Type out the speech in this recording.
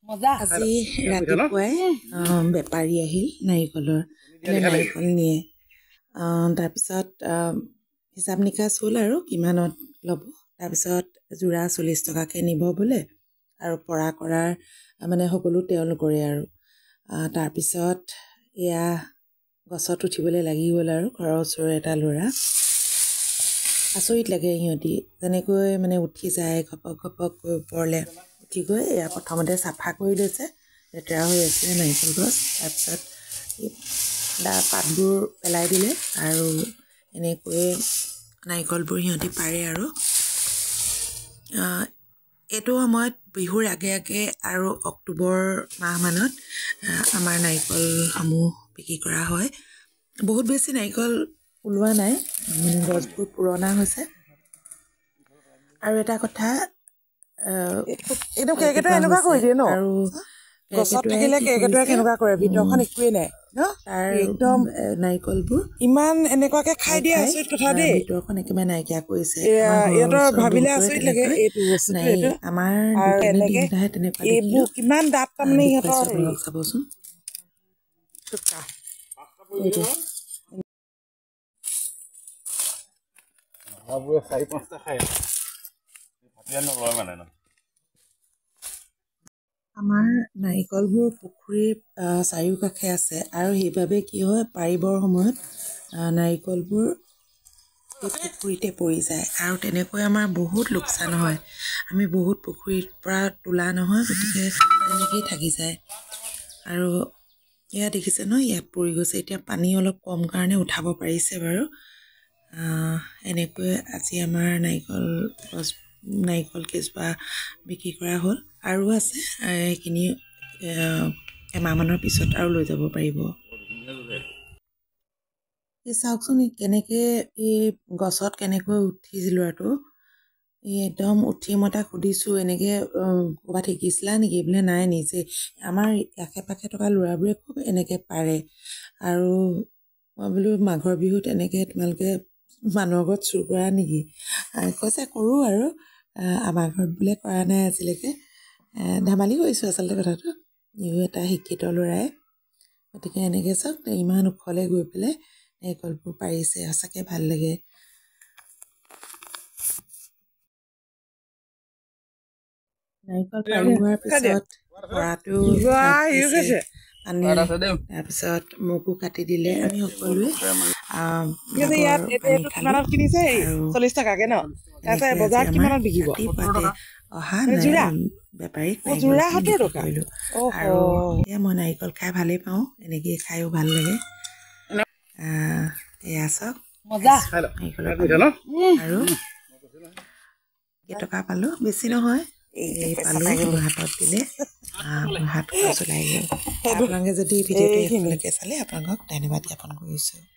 আজি ৰাতিপুৱাই বেপাৰী আহিল নাৰিকলৰ নাৰিকল নিয়ে তাৰপিছত হিচাপ নিকাচ হ'ল আৰু কিমানত ল'ব তাৰপিছত যোৰা 40 টকাকৈ নিব বোলে আৰু পৰা কৰাৰ মানে সকলো তেওঁলোকৰে আৰু তাৰপিছত এয়া গছত উঠিবলৈ লাগি গ'ল আৰু ঘৰৰ ওচৰৰ এটা ল'ৰা আচৰিত লাগে সিহঁতি যেনেকৈ মানে উঠি যায় ঘপক ঘপককৈ ওপৰলৈ উঠি গৈ এয়া প্ৰথমতে চাফা কৰি লৈছে লেতেৰা হৈ আছিলে নাৰিকল গছ তাৰপিছত পাতবোৰ পেলাই দিলে আৰু এনেকৈয়ে নাৰিকলবোৰ সিহঁতি পাৰে আৰু এইটো সময়ত বিহুৰ আগে আগে আৰু অক্টোবৰ মাহমানত আমাৰ নাৰিকলসমূহ বিক্ৰী কৰা হয় বহুত বেছি নাৰিকল ওলোৱা নাই গছবোৰ পুৰণা হৈছে আৰু এটা কথা এইটো কেকেটো এনেকুৱা কৰি দিয়ে ন আৰু গছত থাকিলে কেকেটোৱে কেনেকুৱা কৰে ভিতৰখন একোৱেই নাই ন তাৰ একদম নাৰিকলবোৰ ইমান এনেকুৱাকে খাই দিয়ে আচৰিত কথা দেই ভিতৰখন একেবাৰে নাইকিয়া কৰিছে ইহঁতৰ ভাবিলে আচৰিত লাগে এইটো বস্তুটো এইটো আমাৰ এনেকে এইবোৰ কিমান দাঁত তাৰমানে ইহঁতৰ চাবচোন আমাৰ নাৰিকলবোৰ পুখুৰীৰ চাৰিওকাষে আছে আৰু সেইবাবে কি হয় পাৰিবৰ সময়ত নাৰিকলবোৰ পুখুৰীতে পৰি যায় আৰু তেনেকৈ আমাৰ বহুত লোকচান হয় আমি বহুত পুখুৰীৰ পৰা তোলা নহয় গতিকে তেনেকেই থাকি যায় আৰু এয়া দেখিছে ন ইয়াত পৰি গৈছে এতিয়া পানী অলপ কম কাৰণে উঠাব পাৰিছে বাৰু এনেকৈ আজি আমাৰ নাৰিকল কেইজোপা বিক্ৰী কৰা হ'ল আৰু আছে এইখিনি এমাহমানৰ পিছত আৰু লৈ যাব পাৰিব চাওকচোন কেনেকৈ এই গছত কেনেকৈ উঠিছিল ল'ৰাটো একদম উঠি মই তাক সুধিছোঁ এনেকৈ ক'ৰবাত শিকিছিলা নেকি বোলে নাই নিজে আমাৰ আশে পাশে থকা ল'ৰাবোৰে খুব এনেকৈ পাৰে আৰু মই বোলো মাঘৰ বিহুত এনেকৈ তোমালোকে মানুহৰ ঘৰত চুৰ কৰা নেকি কৈছে কৰোঁ আৰু আমাৰ ঘৰত বোলে কৰা নাই আজিলৈকে ধেমালি কৰিছোঁ আচলতে কথাটো ইও এটা শিক্ষিত ল'ৰাই গতিকে এনেকৈ চাওক ইমান ওখলৈ গৈ পেলাই নাৰিকলবোৰ পাৰিছে সঁচাকৈ ভাল লাগে নাৰিকল পাৰি হোৱাৰ পিছত পৰাটো তাৰপিছত মোকো কাটি দিলে আমি সকলোৱে অহা বেপাৰীক কৰিলোঁ আৰু এয়া মই নাৰিকল খাই ভালেই পাওঁ এনেকৈ খায়ো ভাল লাগে এয়া চাওক আৰু কেইটকা পালোঁ বেছি নহয় এই পালোঁ মোৰ হাতত দিলে মোৰ হাত খৰচ ওলাই গ'ল আপোনালোকে যদি ভিডিঅ'টো শেষলৈকে চালে আপোনালোকক ধন্যবাদ জ্ঞাপন কৰিছোঁ